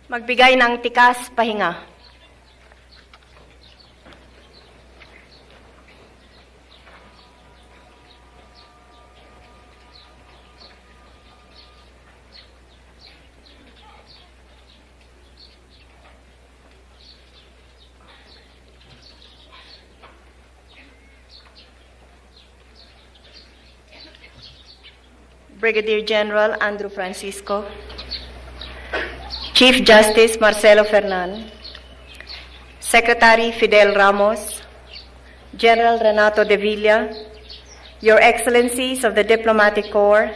Magbigay ng tikas pahinga. Brigadier General Andrew Francisco, Chief Justice Marcelo Fernan, Secretary Fidel Ramos, General Renato de Villa, Your Excellencies of the Diplomatic Corps,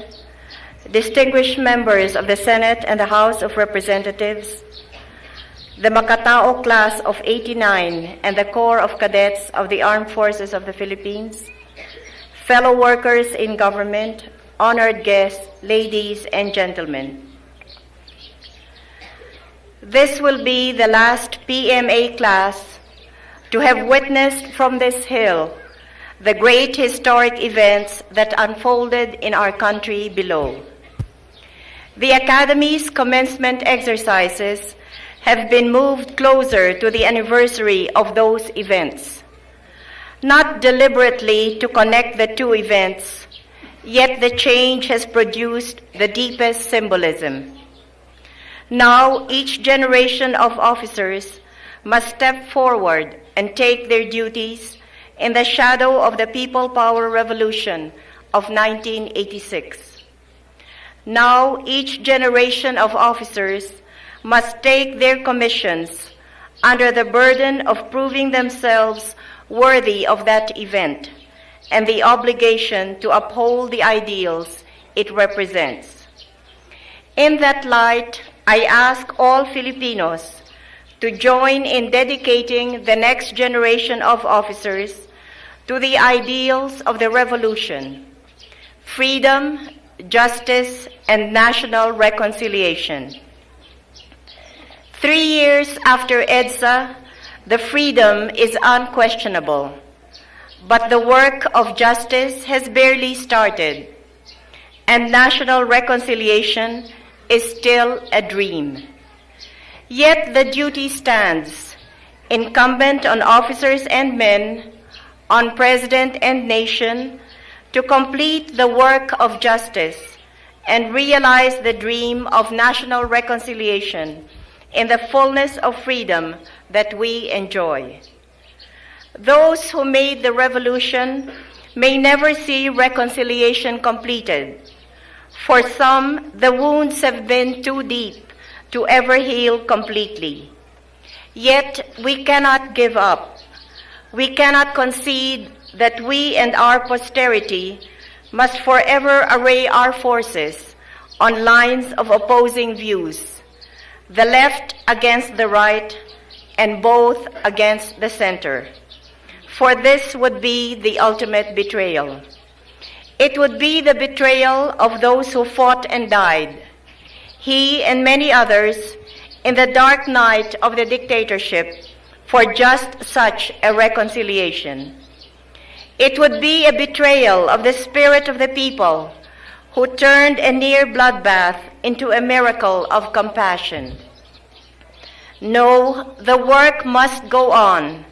distinguished members of the Senate and the House of Representatives, the Makatao Class of '89 and the Corps of Cadets of the Armed Forces of the Philippines, fellow workers in government, honored guests, ladies and gentlemen. This will be the last PMA class to have witnessed from this hill the great historic events that unfolded in our country below. The Academy's commencement exercises have been moved closer to the anniversary of those events, not deliberately to connect the two events, yet the change has produced the deepest symbolism. Now, each generation of officers must step forward and take their duties in the shadow of the People Power Revolution of 1986. Now, each generation of officers must take their commissions under the burden of proving themselves worthy of that event and the obligation to uphold the ideals it represents. In that light, I ask all Filipinos to join in dedicating the next generation of officers to the ideals of the revolution: freedom, justice, and national reconciliation. 3 years after EDSA, the freedom is unquestionable, but the work of justice has barely started, and national reconciliation is still a dream. Yet the duty stands, incumbent on officers and men, on President and nation, to complete the work of justice and realize the dream of national reconciliation in the fullness of freedom that we enjoy. Those who made the revolution may never see reconciliation completed. For some, the wounds have been too deep to ever heal completely. Yet we cannot give up. We cannot concede that we and our posterity must forever array our forces on lines of opposing views, the left against the right, and both against the center. For this would be the ultimate betrayal. It would be the betrayal of those who fought and died, he and many others, in the dark night of the dictatorship, for just such a reconciliation. It would be a betrayal of the spirit of the people who turned a near bloodbath into a miracle of compassion. No, the work must go on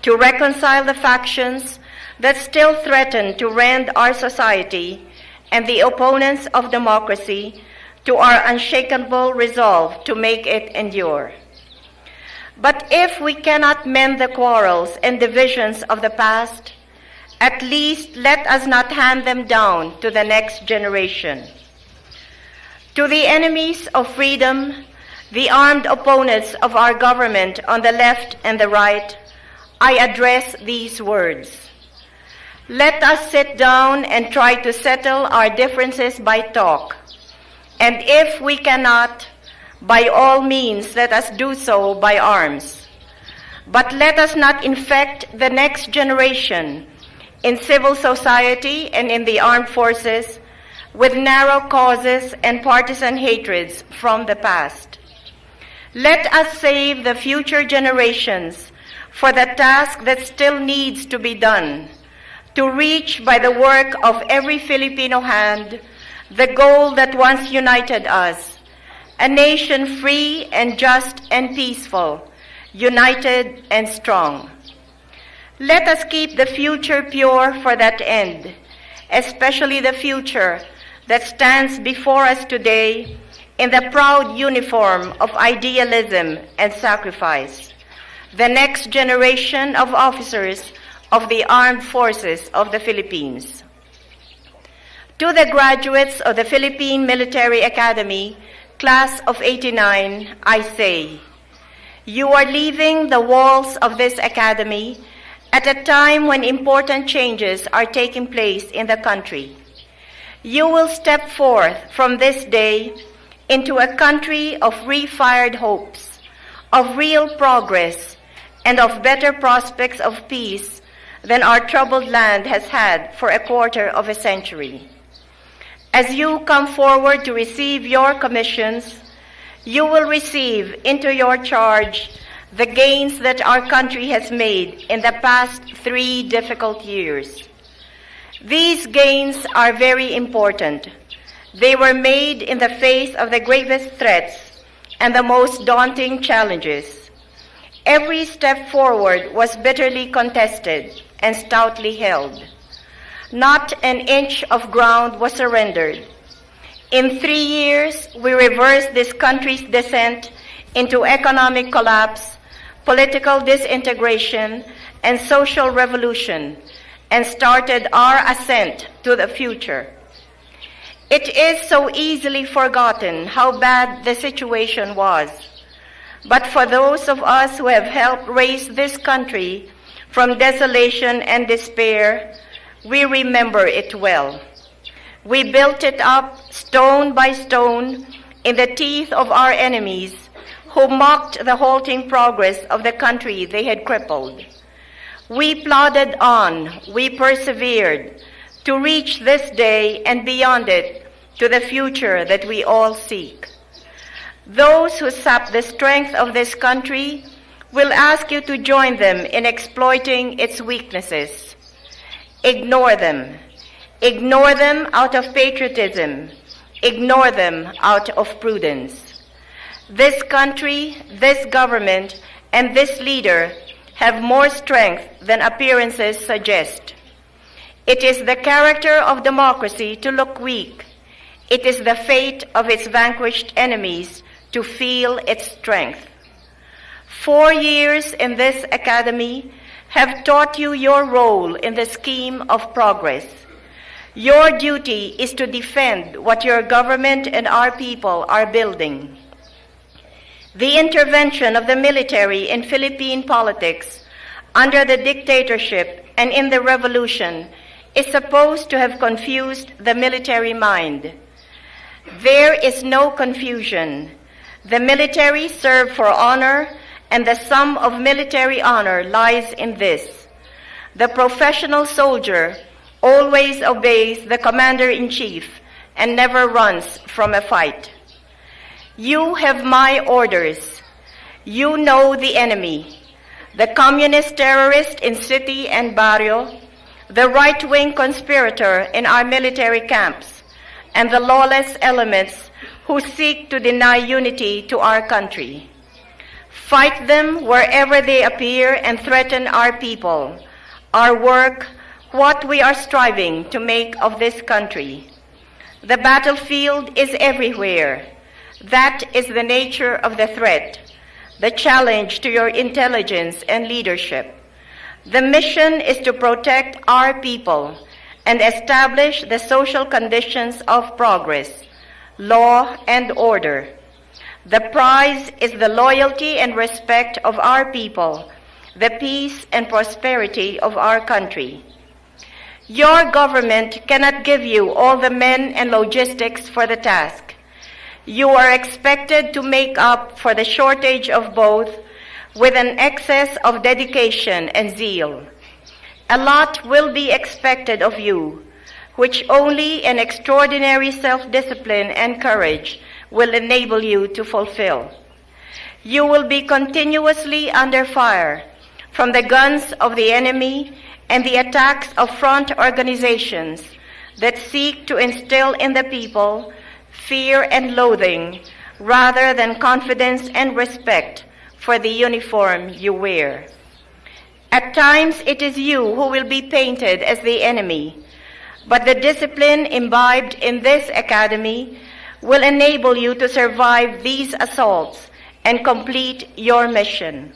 to reconcile the factions that still threaten to rend our society and the opponents of democracy to our unshakable resolve to make it endure. But if we cannot mend the quarrels and divisions of the past, at least let us not hand them down to the next generation. To the enemies of freedom, the armed opponents of our government on the left and the right, I address these words. Let us sit down and try to settle our differences by talk. And if we cannot, by all means, let us do so by arms. But let us not infect the next generation in civil society and in the armed forces with narrow causes and partisan hatreds from the past. Let us save the future generations for the task that still needs to be done, to reach by the work of every Filipino hand the goal that once united us, a nation free and just and peaceful, united and strong. Let us keep the future pure for that end, especially the future that stands before us today in the proud uniform of idealism and sacrifice, the next generation of officers of the Armed Forces of the Philippines. To the graduates of the Philippine Military Academy, Class of '89, I say, you are leaving the walls of this academy at a time when important changes are taking place in the country. You will step forth from this day into a country of refired hopes, of real progress, and of better prospects of peace than our troubled land has had for a quarter of a century. As you come forward to receive your commissions, you will receive into your charge the gains that our country has made in the past 3 difficult years. These gains are very important. They were made in the face of the gravest threats and the most daunting challenges. Every step forward was bitterly contested and stoutly held. Not an inch of ground was surrendered. In 3 years, we reversed this country's descent into economic collapse, political disintegration, and social revolution, and started our ascent to the future. It is so easily forgotten how bad the situation was. But for those of us who have helped raise this country from desolation and despair, we remember it well. We built it up stone by stone in the teeth of our enemies who mocked the halting progress of the country they had crippled. We plodded on, we persevered to reach this day and beyond it to the future that we all seek. Those who sap the strength of this country will ask you to join them in exploiting its weaknesses. Ignore them. Ignore them out of patriotism. Ignore them out of prudence. This country, this government, and this leader have more strength than appearances suggest. It is the character of democracy to look weak. It is the fate of its vanquished enemies to feel its strength. 4 years in this academy have taught you your role in the scheme of progress. Your duty is to defend what your government and our people are building. The intervention of the military in Philippine politics under the dictatorship and in the revolution is supposed to have confused the military mind. There is no confusion. The military serve for honor, and the sum of military honor lies in this. The professional soldier always obeys the commander-in-chief and never runs from a fight. You have my orders. You know the enemy, the communist terrorist in city and barrio, the right-wing conspirator in our military camps, and the lawless elements who seek to deny unity to our country. Fight them wherever they appear and threaten our people, our work, what we are striving to make of this country. The battlefield is everywhere. That is the nature of the threat, the challenge to your intelligence and leadership. The mission is to protect our people and establish the social conditions of progress, law and order. The prize is the loyalty and respect of our people, the peace and prosperity of our country. Your government cannot give you all the men and logistics for the task. You are expected to make up for the shortage of both with an excess of dedication and zeal. A lot will be expected of you, which only an extraordinary self-discipline and courage will enable you to fulfill. You will be continuously under fire from the guns of the enemy and the attacks of front organizations that seek to instill in the people fear and loathing rather than confidence and respect for the uniform you wear. At times, it is you who will be painted as the enemy, but the discipline imbibed in this academy will enable you to survive these assaults and complete your mission.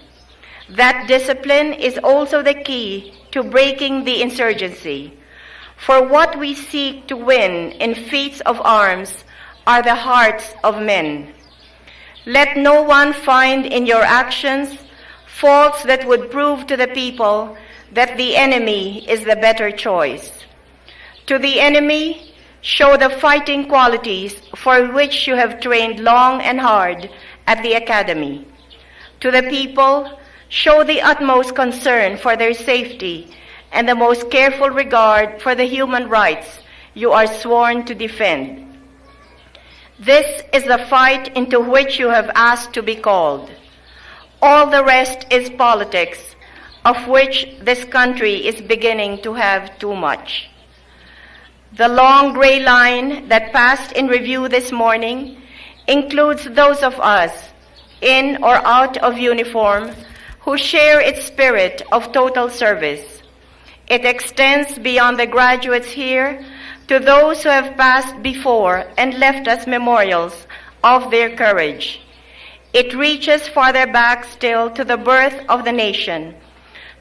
That discipline is also the key to breaking the insurgency. For what we seek to win in feats of arms are the hearts of men. Let no one find in your actions faults that would prove to the people that the enemy is the better choice. To the enemy, show the fighting qualities for which you have trained long and hard at the academy. To the people, show the utmost concern for their safety and the most careful regard for the human rights you are sworn to defend. This is the fight into which you have asked to be called. All the rest is politics, of which this country is beginning to have too much. The long gray line that passed in review this morning includes those of us, in or out of uniform, who share its spirit of total service. It extends beyond the graduates here to those who have passed before and left us memorials of their courage. It reaches farther back still to the birth of the nation,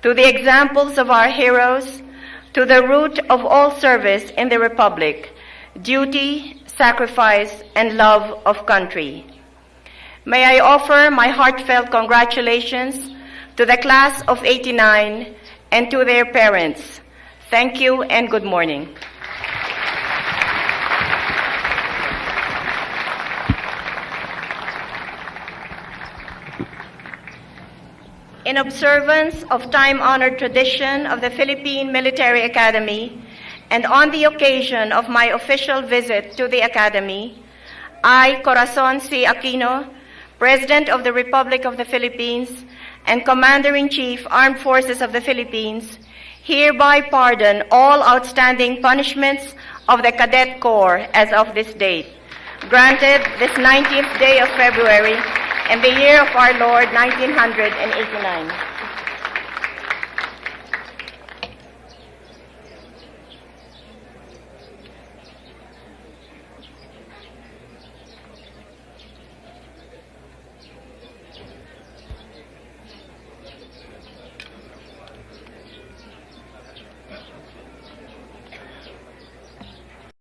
to the examples of our heroes, to the root of all service in the Republic, duty, sacrifice, and love of country. May I offer my heartfelt congratulations to the class of '89 and to their parents. Thank you and good morning. In observance of time-honored tradition of the Philippine Military Academy, and on the occasion of my official visit to the Academy, I, Corazon C. Aquino, President of the Republic of the Philippines and Commander-in-Chief, Armed Forces of the Philippines, hereby pardon all outstanding punishments of the Cadet Corps as of this date, granted this 19th day of February in the year of our Lord, 1989.